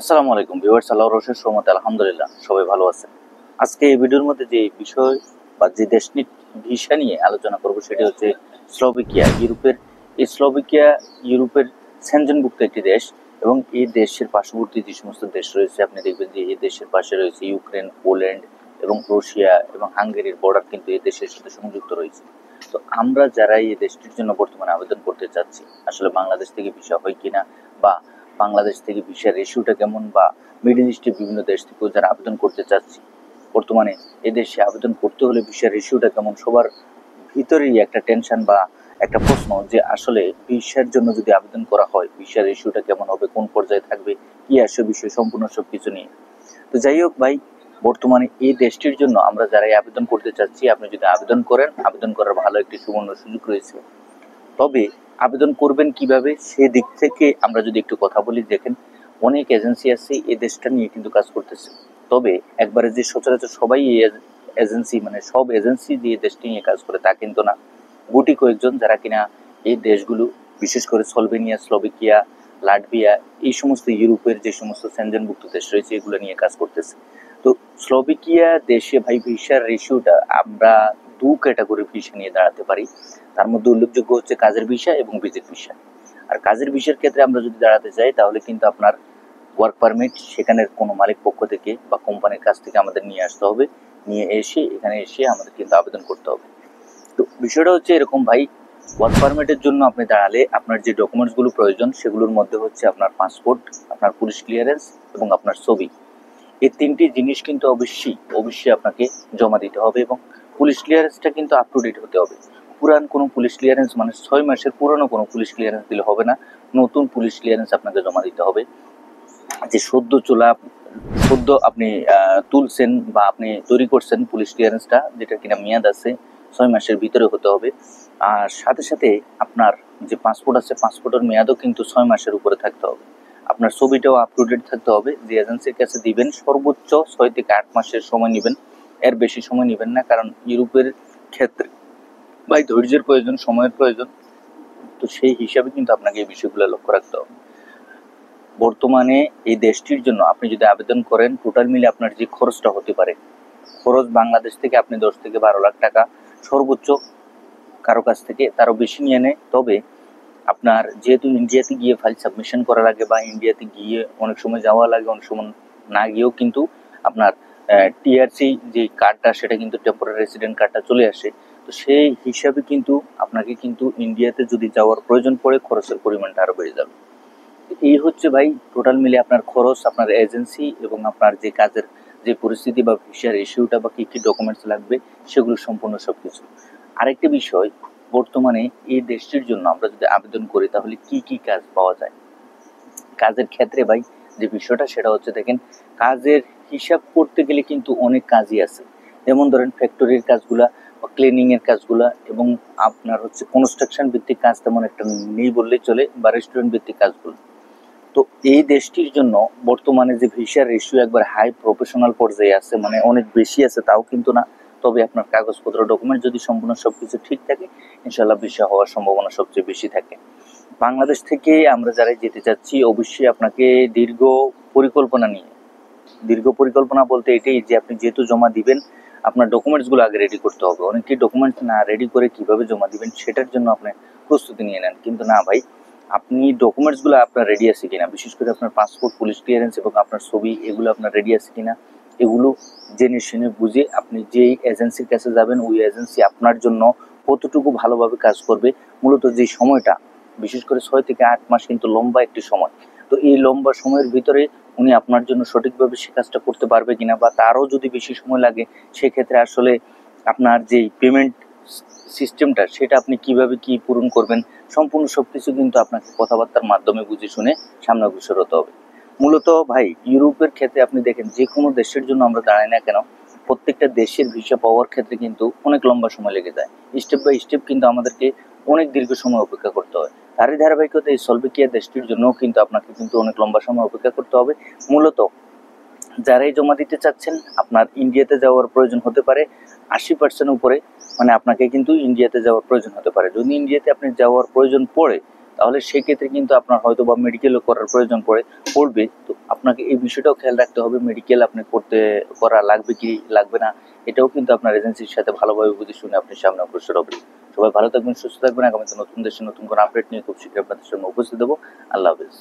আসসালামু আলাইকুম ভিউয়ার্স, আল্লাহর অশেষ রহমতে আলহামদুলিল্লাহ সবাই ভালো আছেন। আজকে এই ভিডিওর মধ্যে যে বিষয় বা যে দেশ ভিসা নিয়ে আলোচনা করব সেটি হচ্ছে স্লোভাকিয়া। স্লোভাকিয়া ইউরোপের সেনজেনভুক্ত একটি দেশ এবং এই দেশের পার্শ্ববর্তী যে সমস্ত দেশ রয়েছে আপনি দেখবেন যে এই দেশের পাশে রয়েছে ইউক্রেন, পোল্যান্ড এবং রাশিয়া এবং হাঙ্গেরির বর্ডার কিন্তু এই দেশের সাথে সংযুক্ত রয়েছে। তো আমরা যারা এই দেশটির জন্য বর্তমানে আবেদন করতে চাচ্ছি, আসলে বাংলাদেশ থেকে ভিসা হয় কিনা বা বাংলাদেশ থেকে ভিসার রেশিওটা কেমন বা মিডল ইস্টের বিভিন্ন দেশ থেকেও যারা আবেদন করতে চাচ্ছি, বর্তমানে এদেশে আবেদন করতে হলে ভিসার রেশিওটা কেমন, সবার ভিতরেই একটা টেনশন বা একটা প্রশ্ন যে আসলে ভিসার জন্য যদি আবেদন করা হয় ভিসার রেশিওটা কেমন হবে, কোন পর্যায়ে থাকবে, কি আসবে, বিষয় সম্পূর্ণ সবকিছু নিয়ে। তো যাই হোক ভাই, বর্তমানে এই দেশটির জন্য আমরা যারাই আবেদন করতে চাচ্ছি, আপনি যদি আবেদন করেন, আবেদন করার ভালো একটি সুবর্ণ সুযোগ রয়েছে। তবে আবেদন করবেন কিভাবে সেদিক থেকে আমরা যদি একটু কথা বলি, দেখেন অনেক এজেন্সি আছে এই দেশটা নিয়ে কিন্তু কাজ করতেছে। তবে একবারে যে সচরাচর সবাই এই এজেন্সি মানে সব এজেন্সি দিয়ে দেশটি নিয়ে কাজ করে তা কিন্তু না। গুটি কয়েকজন যারা কিনা এই দেশগুলো, বিশেষ করে স্লোভেনিয়া, স্লোভাকিয়া, লাটভিয়া, এই সমস্ত ইউরোপের যে সমস্ত সেনজেনভুক্ত দেশ রয়েছে এগুলো নিয়ে কাজ করতেছে। তো স্লোভাকিয়া দেশে ভাই ভিসার রেশিওটা আমরা দু ক্যাটাগরি ভিসা নিয়ে দাঁড়াতে পারি। তার মধ্যে উল্লেখযোগ্য হচ্ছে কাজের ভিসা এবং ভিজিট ভিসা। আর কাজের ভিসার ক্ষেত্রে আমরা যদি দাঁড়াতে চাই তাহলে কিন্তু আপনার ওয়ার্ক পারমিট সেখানের কোনো মালিক পক্ষ থেকে বা কোম্পানির কাছ থেকে আমাদের নিয়ে আসতে হবে, নিয়ে এসে এখানে এসে আমাদের কিন্তু আবেদন করতে হবে। তো বিষয়টা হচ্ছে এরকম ভাই, ওয়ার্ক পারমিটের জন্য আপনি দাঁড়ালে আপনার যে ডকুমেন্টসগুলো প্রয়োজন সেগুলোর মধ্যে হচ্ছে আপনার পাসপোর্ট, আপনার পুলিশ ক্লিয়ারেন্স এবং আপনার ছবি। এই তিনটি জিনিস কিন্তু অবশ্যই আপনাকে জমা দিতে হবে এবং পুলিশ ক্লিয়ারেন্সটা কিন্তু আপ টু ডেট হতে হবে। পুরান কোনো পুলিশ ক্লিয়ারেন্স মানে 6 মাসের পুরনো কোনো পুলিশ ক্লিয়ারেন্স দিলে হবে না, নতুন পুলিশ ক্লিয়ারেন্স আপনাকে জমা দিতে হবে। যে সদ্য আপনি তুলছেন বা আপনি তৈরি করছেন পুলিশ ক্লিয়ারেন্সটা, যেটা কিনা মেয়াদ আছে 6 মাসের ভিতরে হতে হবে। আর সাথে সাথে আপনার যে পাসপোর্ট আছে পাসপোর্টের মেয়াদও কিন্তু 6 মাসের উপরে থাকতে হবে। আপনার ছবিটাও আপ টু ডেট থাকতে হবে। যে এজেন্সির কাছে দিবেন সর্বোচ্চ 6 থেকে 8 মাসের সময় নেবেন, এর বেশি সময় নেবেন না, কারণ ইউরোপের ক্ষেত্রে ভাই ধৈর্যের প্রয়োজন, সময়ের প্রয়োজন। তো সেই হিসাবে কিন্তু আপনাকে এই বিষয়গুলো লক্ষ্য রাখতে হবে। বর্তমানে এই দেশটির জন্য আপনি যদি আবেদন করেন, টোটাল মিলে আপনার যে খরচটা হতে পারে, খরচ বাংলাদেশ থেকে আপনি 10 থেকে 12 লাখ টাকা সর্বোচ্চ কারো কাছ থেকে, তারও বেশি নিয়ে নেয়। তবে আপনার যেহেতু ইন্ডিয়াতে গিয়ে ফাইল সাবমিশন করা লাগে বা ইন্ডিয়াতে গিয়ে অনেক সময় যাওয়া লাগে, অনেক সময় না গিয়েও কিন্তু আপনার টিআরসি যে কার্ডটা সেটা কিন্তু টেম্পোরারি রেসিডেন্ট কার্ডটা চলে আসে। তো সেই হিসাবে কিন্তু আপনাকে কিন্তু ইন্ডিয়াতে যদি যাওয়ার প্রয়োজন পড়ে খরচের পরিমাণটা আরও বেড়ে যাবে। এই হচ্ছে ভাই টোটাল মিলে আপনার খরচ, আপনার এজেন্সি এবং আপনার যে কাজের যে পরিস্থিতি বা ভিসার ইস্যুটা বা কী কী ডকুমেন্টস লাগবে সেগুলো সম্পূর্ণ সব কিছু। আরেকটি বিষয়, বর্তমানে এই দেশটির জন্য আমরা যদি আবেদন করি তাহলে কি কি কাজ পাওয়া যায়। কাজের ক্ষেত্রে ভাই যে বিষয়টা সেটা হচ্ছে, দেখেন কাজের হিসাব করতে গেলে কিন্তু অনেক কাজই আছে। যেমন ধরেন ফ্যাক্টরির কাজগুলা বা ক্লিনিং এর কাজগুলা এবং আপনার হচ্ছে কনস্ট্রাকশন ভিত্তিক কাজ তেমন একটা নেই বললেই চলে, বা রেস্টুরেন্ট ভিত্তিক কাজগুলো। তো এই দেশটির জন্য বর্তমানে যে ভিসার রেশিও একবার হাই প্রফেশনাল পর্যায়ে আছে, মানে অনেক বেশি আছে তাও কিন্তু না। তবে আপনার কাগজপত্র ডকুমেন্ট যদি সম্পূর্ণ সবকিছু ঠিক থাকে, ইনশাল্লাহ ভিসা হওয়ার সম্ভাবনা সবচেয়ে বেশি থাকে। বাংলাদেশ থেকে আমরা যারা যেতে চাচ্ছি অবশ্যই আপনাকে দীর্ঘ পরিকল্পনা বলতে এটাই যে আপনি যেহেতু জমা দিবেন, আপনার ডকুমেন্টসগুলো আগে রেডি করতে হবে। অনেকেই ডকুমেন্টস না রেডি করে কিভাবে জমা দিবেন সেটার জন্য আপনি প্রস্তুতি নিয়ে নেন, কিন্তু না ভাই, আপনি ডকুমেন্টসগুলো আপনার রেডি আছে কিনা, বিশেষ করে আপনার পাসপোর্ট, পুলিশ ক্লিয়ারেন্স এবং আপনার ছবি, এগুলো আপনার রেডি আছে কিনা, এগুলো জেনে শুনে বুঝে আপনি যেই এজেন্সির কাছে যাবেন ওই এজেন্সি আপনার জন্য কতটুকু ভালোভাবে কাজ করবে। মূলত যে সময়টা, বিশেষ করে 6 থেকে 8 মাস কিন্তু লম্বা একটি সময়। তো এই লম্বা সময়ের ভিতরে উনি আপনার জন্য সঠিকভাবে সে কাজটা করতে পারবে কিনা, বা তারও যদি বেশি সময় লাগে সেক্ষেত্রে আসলে আপনার যেই পেমেন্ট সিস্টেমটা সেটা আপনি কিভাবে কি পূরণ করবেন, সম্পূর্ণ সবকিছু কিন্তু আপনাকে কথাবার্তার মাধ্যমে বুঝে শুনে সামনে অগ্রসর হতে হবে। মূলত ভাই ইউরোপের ক্ষেত্রে আপনি দেখেন যে কোনো দেশের জন্য আমরা দাঁড়াই না কেন, প্রত্যেকটা দেশের ভিসা পাওয়ার ক্ষেত্রে কিন্তু অনেক লম্বা সময় লেগে যায়। স্টেপ বাই স্টেপ কিন্তু আমাদেরকে অনেক দীর্ঘ সময় অপেক্ষা করতে হয়। তারই ধারাবাহিকতা এই স্লোভাকিয়া দেশটির জন্য কিন্তু আপনাকে কিন্তু অনেক লম্বা সময় অপেক্ষা করতে হবে। মূলত যারাই জমা দিতে চাচ্ছেন, আপনার ইন্ডিয়াতে যাওয়ার প্রয়োজন হতে পারে 80% উপরে, মানে আপনাকে কিন্তু ইন্ডিয়াতে যাওয়ার প্রয়োজন হতে পারে। যদি ইন্ডিয়াতে আপনি যাওয়ার প্রয়োজন পড়ে তাহলে সেক্ষেত্রে কিন্তু আপনার হয়তো বা মেডিকেলও করার প্রয়োজন পড়বে। তো আপনাকে এই বিষয়টাও খেয়াল রাখতে হবে, মেডিকেল আপনি করা লাগবে কি লাগবে না, এটাও কিন্তু আপনার এজেন্সির সাথে ভালোভাবে বুঝে শুনে আপনি সামনে অগ্রসর হবেন। সবাই ভালো থাকবেন, সুস্থ থাকবেন। আগামীতে নতুন দেশে নতুন কোনো আপডেট নিয়ে খুব শীঘ্রই আপনাদের সামনে উপস্থিত হবো। আল্লাহ হাফেজ।